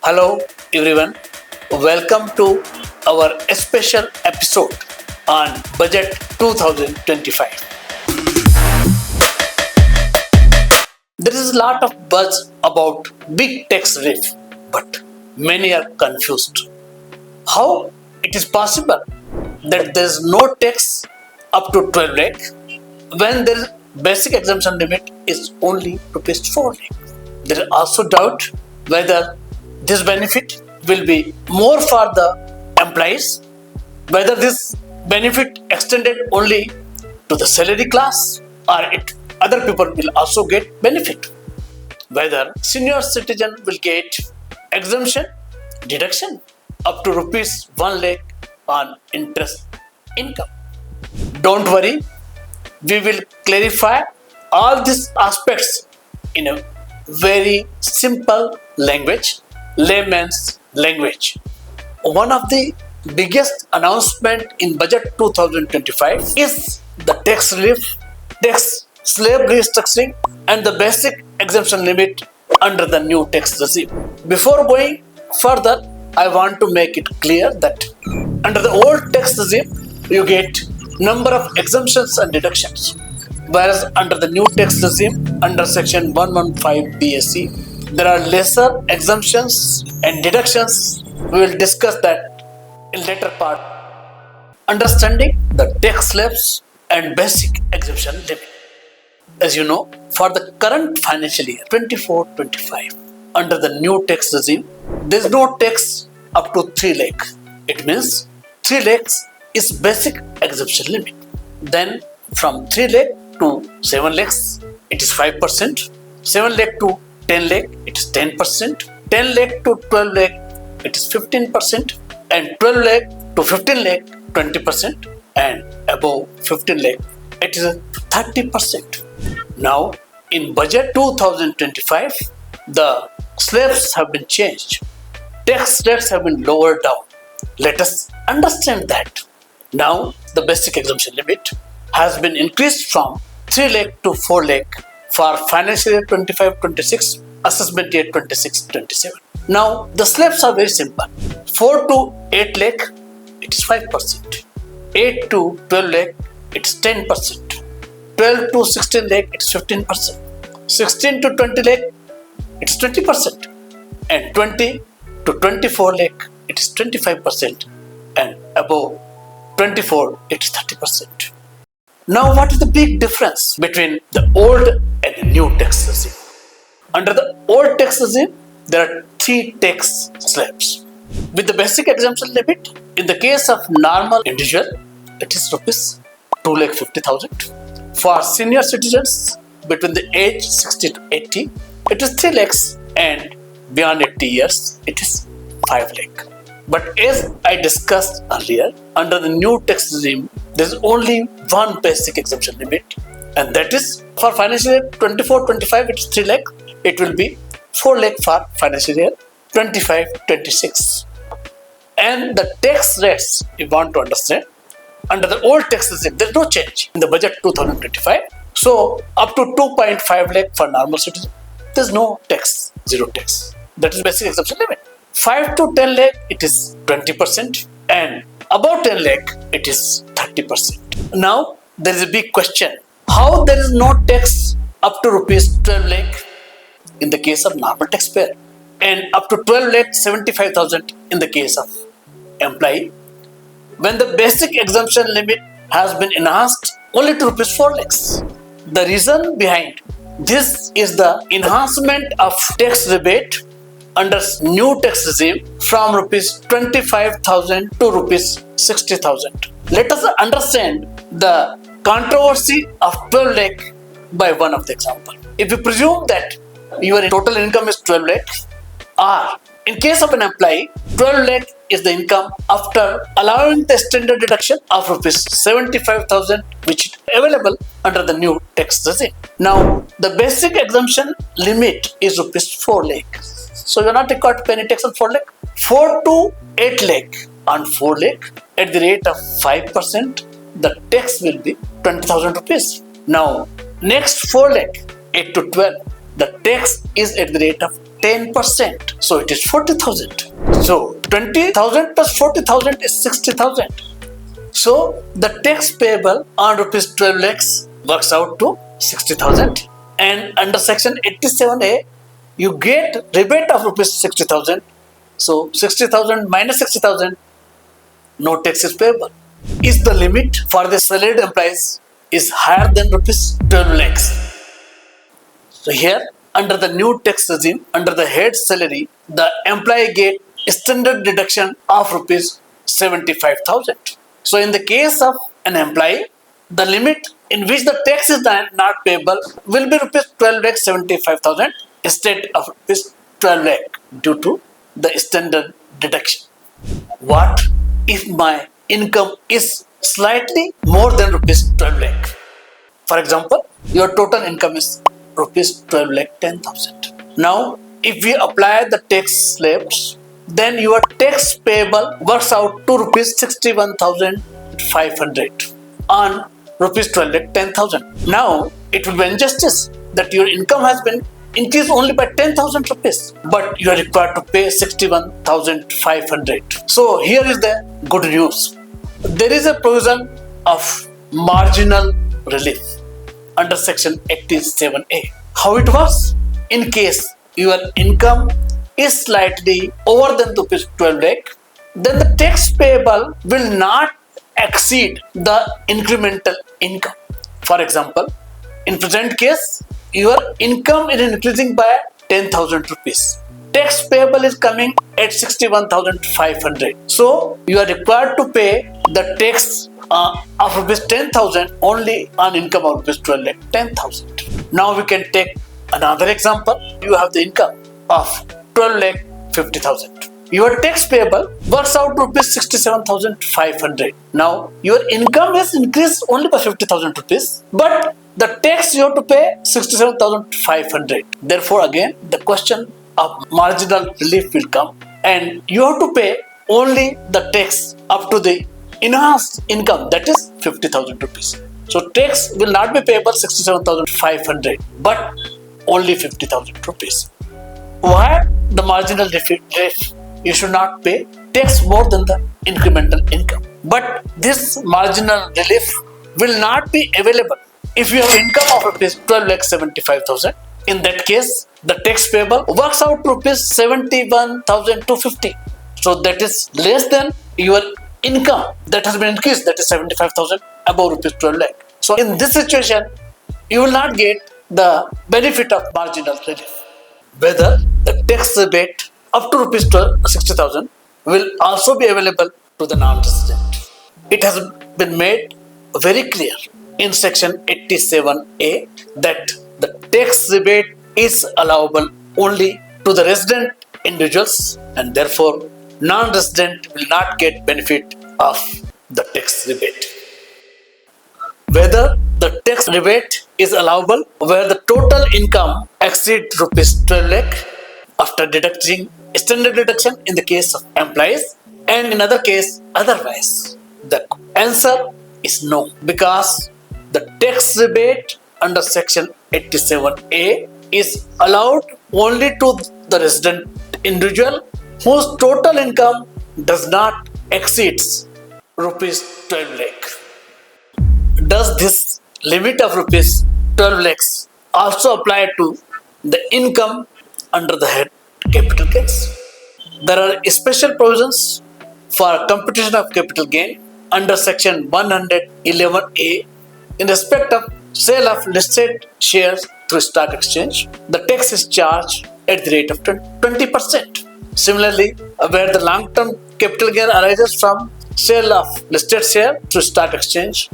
Hello everyone, welcome to our special episode on Budget 2025. There is a lot of buzz about big tax relief, but many are confused. How it is possible that there is no tax up to 12 lakh when the basic exemption limit is only rupees 4 lakh? There is also doubt whether this benefit will be more for the employees, whether this benefit extended only to the salary class or other people will also get benefit, whether senior citizen will get exemption deduction up to rupees 1 lakh on interest income. Don't worry, we will clarify all these aspects in a very simple language, layman's language. One of the biggest announcement in Budget 2025 is the tax relief, tax slab restructuring and the basic exemption limit under the new tax regime. Before going further, I want to make it clear that under the old tax regime, you get number of exemptions and deductions, whereas under the new tax regime, under section 115 BSE, there are lesser exemptions and deductions. We will discuss that in later part. Understanding the tax slabs and basic exemption limit. As you know, for the current financial year 24-25, under the new tax regime, there is no tax up to 3 lakh. It means 3 lakhs is basic exemption limit. Then from 3 lakh to 7 lakhs, it is 5%. 7 lakh to 10 lakh, it is 10%. 10 lakh to 12 lakh, it is 15%. And 12 lakh to 15 lakh, 20%. And above 15 lakh, it is 30%. Now, in Budget 2025, the slabs have been changed. Tax rates have been lowered down. Let us understand that. Now, the basic exemption limit has been increased from 3 lakh to 4 lakh for financial year 25-26, assessment year 26-27. Now, the slabs are very simple. 4 to 8 lakh, it is 5%. 8 to 12 lakh, it is 10%. 12 to 16 lakh, it is 15%. 16 to 20 lakh, it is 20%. And 20 to 24 lakh, it is 25%. And above 24, it is 30%. Now, what is the big difference between the old and the new tax regime? Under the old tax regime, there are 3 tax slabs. With the basic exemption limit, in the case of normal individual, it is rupees 2,50,000. For senior citizens between the age 60 to 80, it is 3 lakhs, and beyond 80 years, it is 5 lakh. But as I discussed earlier, under the new tax regime, there is only one basic exemption limit, and that is for financial year 24-25, it is 3 lakh. It will be 4 lakh for financial year 25-26. And the tax rates, you want to understand, under the old tax regime, there is no change in the Budget 2025. So, up to 2.5 lakh for normal citizen, there is no tax, zero tax. That is basic exemption limit. 5 to 10 lakh, it is 20%, and above 10 lakh, it is 30%. Now, there is a big question. How there is no tax up to rupees 12 lakh in the case of normal taxpayer, and up to 12 lakh 75,000 in the case of employee, when the basic exemption limit has been enhanced only to rupees 4 lakhs? The reason behind this is the enhancement of tax rebate under new tax regime from rupees 25,000 to rupees 60,000. Let us understand the controversy of 12 lakh by one of the example. If you presume that your total income is 12 lakh, or in case of an employee, 12 lakh is the income after allowing the standard deduction of rupees 75,000, which is available under the new tax regime. Now, the basic exemption limit is rupees 4 lakh. So, you are not required to pay any tax on 4 lakh. 4 to 8 lakh on 4 lakh at the rate of 5%, the tax will be 20,000 rupees. Now, next 4 lakh, 8 to 12, the tax is at the rate of 10%. So it is 40,000. So 20,000 plus 40,000 is 60,000. So the tax payable on rupees 12 lakhs works out to 60,000. And under section 87A, you get rebate of rupees 60,000. So 60,000 minus 60,000, no tax is payable. Is the limit for the salaried employees is higher than rupees 12 lakhs. So here, under the new tax regime, under the head salary, the employee get standard deduction of rupees 75,000. So in the case of an employee, the limit in which the tax is not payable will be rupees 12 lakh 75,000 instead of rupees 12 lakh due to the standard deduction. What if my income is slightly more than rupees 12 lakh? For example, your total income is rupees 12 lakh 10,000. Now, if we apply the tax slabs, then your tax payable works out to rupees 61,500 on rupees 12 lakh 10,000. Now, it will be injustice that your income has been increased only by 10,000 rupees, but you are required to pay 61,500. So here is the good news. There is a provision of marginal relief under section 87A. How it works? In case your income is slightly over than rupees 12 lakh, then the tax payable will not exceed the incremental income. For example, in present case, your income is increasing by 10,000 rupees. Tax payable is coming at 61,500. So you are required to pay the tax of rupees 10,000 only on income of rupees 12 lakh 10,000. Now we can take another example. You have the income of 12 lakh 50,000. Your tax payable works out to rupees 67,500. Now your income has increased only by 50,000 rupees, but the tax you have to pay 67,500. Therefore, again, the question of marginal relief will come, and you have to pay only the tax up to the enhanced income, that is 50,000 rupees. So tax will not be payable 67,500, but only 50,000 rupees. Why the marginal relief? You should not pay tax more than the incremental income. But this marginal relief will not be available if you have income of rupees 12 lakh 75,000. In that case, the tax payable works out to rupees 71,250. So that is less than your income that has been increased, that is 75,000 above rupees 12 lakh. So in this situation, you will not get the benefit of marginal relief. Whether the tax rebate up to rupees 60,000 will also be available to the non-resident. It has been made very clear in section 87A that the tax rebate is allowable only to the resident individuals, and therefore non-resident will not get benefit of the tax rebate. Whether the tax rebate is allowable where the total income exceeds rupees 12 lakh after deducting standard deduction in the case of employees, and in other case otherwise. The answer is no, because the tax rebate under section 87A is allowed only to the resident individual whose total income does not exceed rupees 12 lakh. Does this limit of rupees 12 lakhs also apply to the income under the head capital gains? There are special provisions for computation of capital gain under section 111A in respect of sale of listed shares through stock exchange. The tax is charged at the rate of 20%. Similarly, where the long-term capital gain arises from sale of listed share through stock exchange,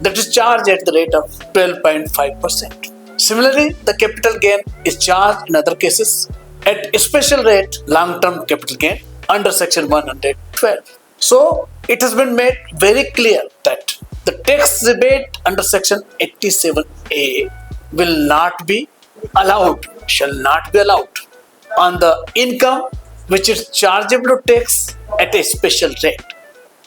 that is charged at the rate of 12.5%. Similarly, the capital gain is charged in other cases at a special rate, long-term capital gain under section 112. So it has been made very clear that the tax rebate under section 87A will not be allowed, shall not be allowed on the income which is chargeable to tax at a special rate.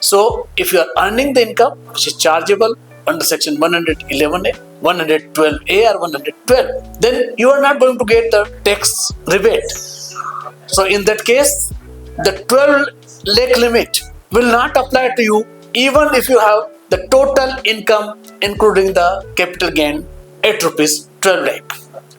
So if you are earning the income which is chargeable under section 111A, 112A or 112, then you are not going to get the tax rebate. So in that case, the 12 lakh limit will not apply to you even if you have the total income including the capital gain at rupees 12 lakh.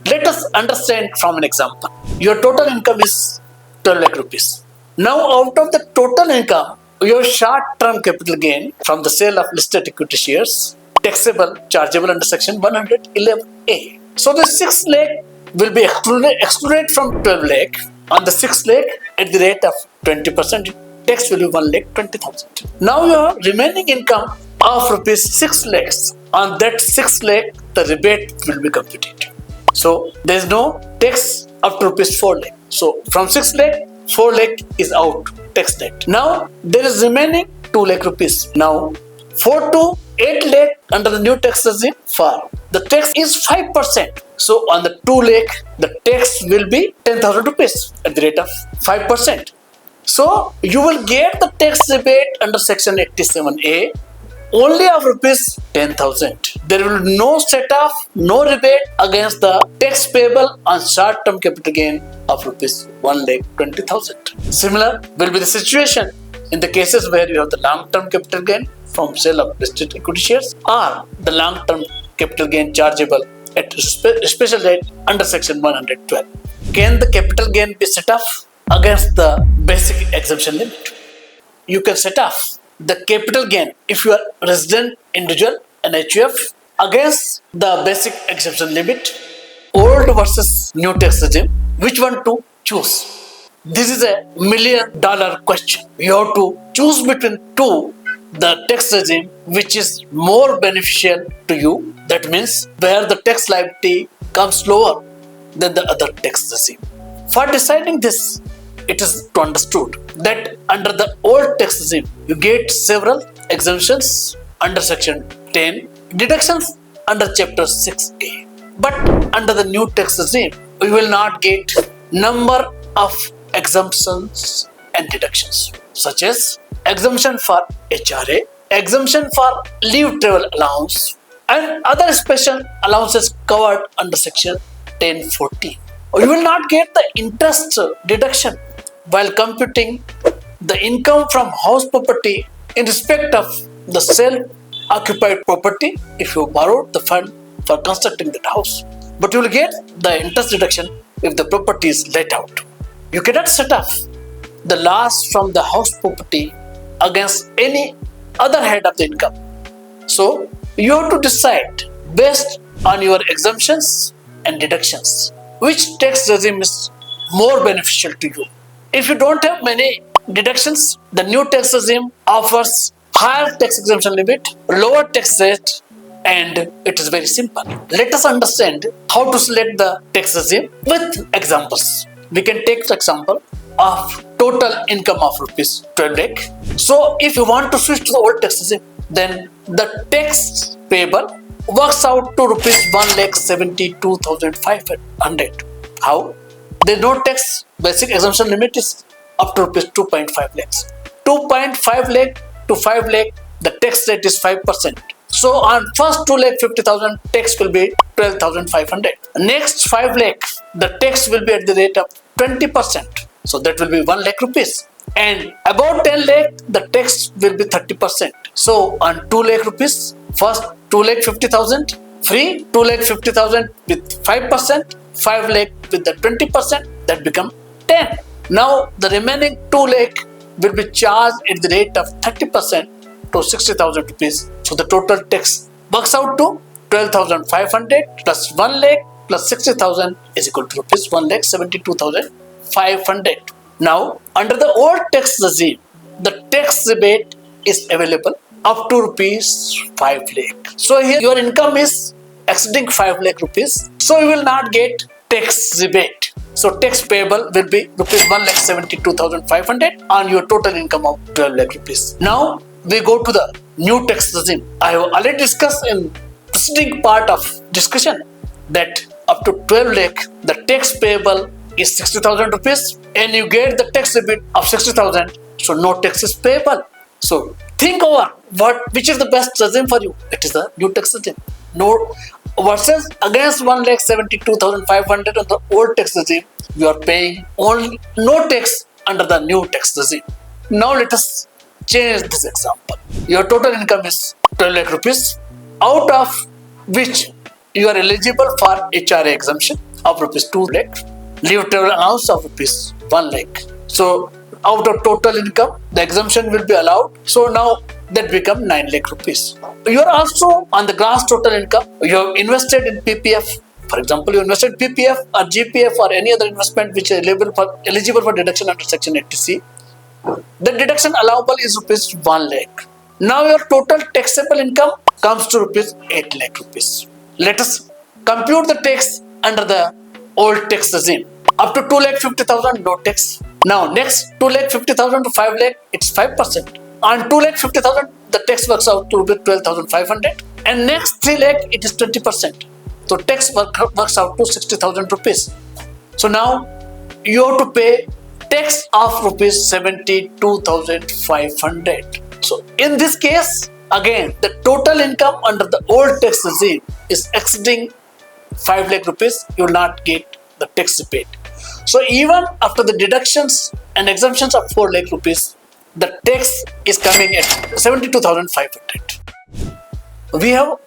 Let us understand from an example. Your total income is 12 lakh rupees. Now out of the total income, your short-term capital gain from the sale of listed equity shares taxable, chargeable under section 111A. So the 6 lakh will be excluded from 12 lakh. On the 6 lakh at the rate of 20%, tax will be 1,20,000. Now your remaining income of rupees 6 lakhs, on that 6 lakh the rebate will be computed. So there is no tax up to rupees 4 lakh. So from 6 lakh, 4 lakh is out, tax net. Now there is remaining 2 lakh rupees. Now 4 to 8 lakh under the new tax regime, for the tax is 5%. So on the 2 lakh, the tax will be 10,000 rupees at the rate of 5%. So you will get the tax rebate under section 87A only of rupees 10,000. There will be no set-off, no rebate against the tax payable on short-term capital gain of rupees 1,20,000. Similar will be the situation in the cases where you have the long-term capital gain from sale of listed equity shares or the long-term capital gain chargeable at a special rate under section 112. Can the capital gain be set off against the basic exemption limit? You can set off the capital gain if you are resident individual NHUF against the basic exemption limit, old versus new tax regime. Which one to choose? This is a $1 million question. You have to choose between two, the tax regime which is more beneficial to you. That means where the tax liability comes lower than the other tax regime. For deciding this, it is to understood that under the old tax regime, you get several exemptions under section 10, deductions under chapter 6A. But under the new tax regime, we will not get number of exemptions and deductions, such as exemption for HRA, exemption for leave travel allowance, and other special allowances covered under section 1014. You will not get the interest deduction while computing the income from house property in respect of the self-occupied property if you borrowed the fund for constructing that house. But you will get the interest deduction if the property is let out. You cannot set off the loss from the house property against any other head of the income. So you have to decide based on your exemptions and deductions which tax regime is more beneficial to you. If you don't have many deductions, the new tax regime offers higher tax exemption limit, lower tax rate, and it is very simple. Let us understand how to select the tax regime with examples. We can take the example of total income of rupees 12 lakh. So if you want to switch to the old tax regime, then the tax payable works out to rupees 1,72,500. How? There is no tax. Basic exemption limit is up to rupees 2.5 lakhs. 2.5 lakh to 5 lakh, the tax rate is 5%. So on first 2,50,000, tax will be 12,500. Next 5 lakh, the tax will be at the rate of 20%. So that will be 1 lakh rupees. And about 10 lakh, the tax will be 30%. So on 2 lakh rupees, first 2,50,000 free, 2,50,000 with 5%, 5 lakh with the 20%, that become 10. Now the remaining 2 lakh will be charged at the rate of 30% to 60,000 rupees. So the total tax works out to 12,500 plus 1 lakh plus 60,000 is equal to rupees 1,72,500. Now under the old tax regime, the tax rebate is available up to rupees 5 lakh. So here your income is exceeding 5 lakh rupees. So you will not get tax rebate. So tax payable will be rupees 1,72,500 on your total income of 12 lakh rupees. Now we go to the new tax regime. I have already discussed in preceding part of discussion that up to 12 lakh the tax payable is 60,000 rupees and you get the tax rebate of 60,000. So no tax is payable. So think over which is the best regime for you. It is the new tax regime. No, versus against 1,72,500 on the old tax regime, you are paying only no tax under the new tax regime. Now let us change this example. Your total income is 12 lakh rupees, out of which you are eligible for HRA exemption of rupees 2 lakh, leave travel allowance of rupees 1 lakh. So out of total income, the exemption will be allowed. So now that become 9 lakh rupees. You are also on the gross total income. You have invested in PPF. For example, you invested in PPF or GPF or any other investment which is eligible for deduction under Section 80C. The deduction allowable is rupees 1 lakh. Now your total taxable income comes to rupees 8 lakh rupees. Let us compute the tax under the old tax regime. Up to 2,50,000 no tax. Now next 2,50,000 to 5 lakh, it's 5%. On 2,50,000 the tax works out to 12,500, and next 3 lakh it is 20%. So tax works out to 60,000 rupees. So now you have to pay tax of rupees 72,500. So in this case, again the total income under the old tax regime is exceeding 5 lakh rupees. You will not get the tax rebate. So even after the deductions and exemptions of 4 lakh rupees, the tax is coming at 72,500. We have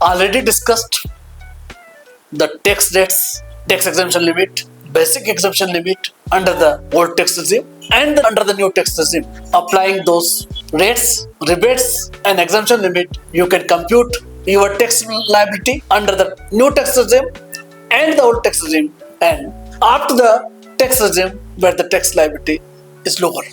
already discussed the tax rates, tax exemption limit, basic exemption limit under the old tax regime and under the new tax regime. Applying those rates, rebates and exemption limit, you can compute your tax liability under the new tax regime and the old tax regime, and after the tax regime where the tax liability is lower.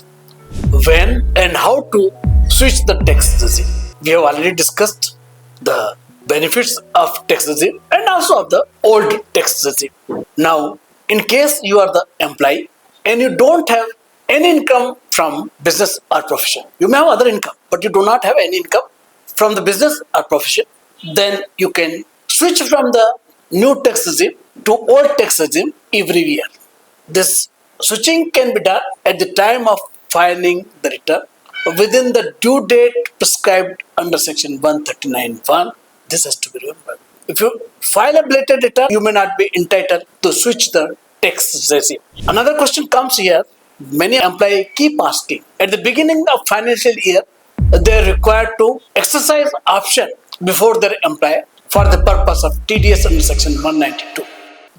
When and how to switch the tax regime? We have already discussed the benefits of tax regime and also of the old tax regime. Now, in case you are the employee and you don't have any income from business or profession, you may have other income, but you do not have any income from the business or profession, then you can switch from the new tax regime to old tax regime every year. This switching can be done at the time of filing the return within the due date prescribed under Section 139(1). This has to be remembered. If you file a belated return, you may not be entitled to switch the tax regime. Another question comes here. Many employees keep asking. At the beginning of financial year, they are required to exercise option before their employer for the purpose of TDS under Section 192.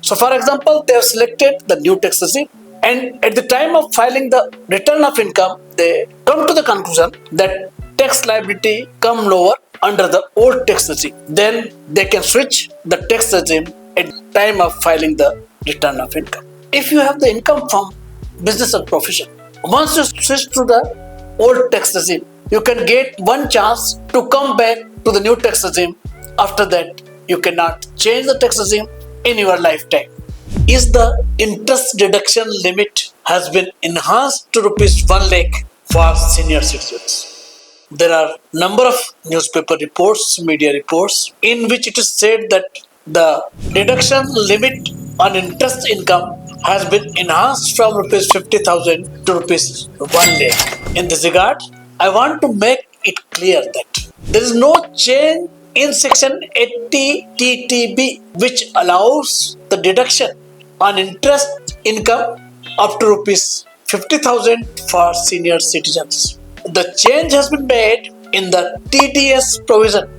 So for example, they have selected the new tax regime, and at the time of filing the return of income, they come to the conclusion that tax liability come lower under the old tax regime. Then they can switch the tax regime at the time of filing the return of income. If you have the income from business or profession, once you switch to the old tax regime, you can get one chance to come back to the new tax regime. After that, you cannot change the tax regime in your lifetime. Is the interest deduction limit has been enhanced to rupees 1 lakh for senior citizens? There are number of newspaper reports, media reports, in which it is said that the deduction limit on interest income has been enhanced from rupees 50,000 to rupees 1 lakh. In this regard, I want to make it clear that there is no change in Section 80 TTB, which allows the deduction on interest income up to rupees 50,000 for senior citizens. The change has been made in the TDS provision,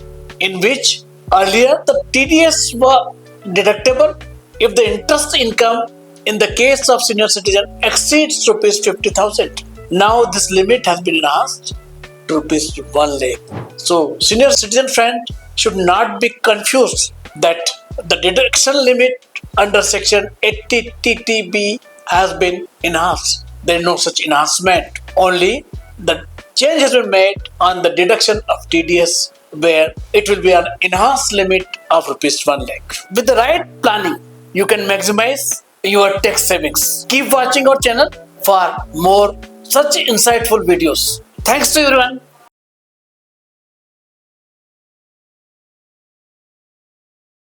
in which earlier the TDS were deductible if the interest income in the case of senior citizen exceeds rupees 50,000. Now this limit has been enhanced to rupees 1 lakh. So senior citizen friend should not be confused that the deduction limit under Section 80 TTB has been enhanced. There is no such enhancement. Only the change has been made on the deduction of TDS, where it will be an enhanced limit of rupees 1 lakh. With the right planning, you can maximize your tax savings. Keep watching our channel for more such insightful videos. Thanks to everyone.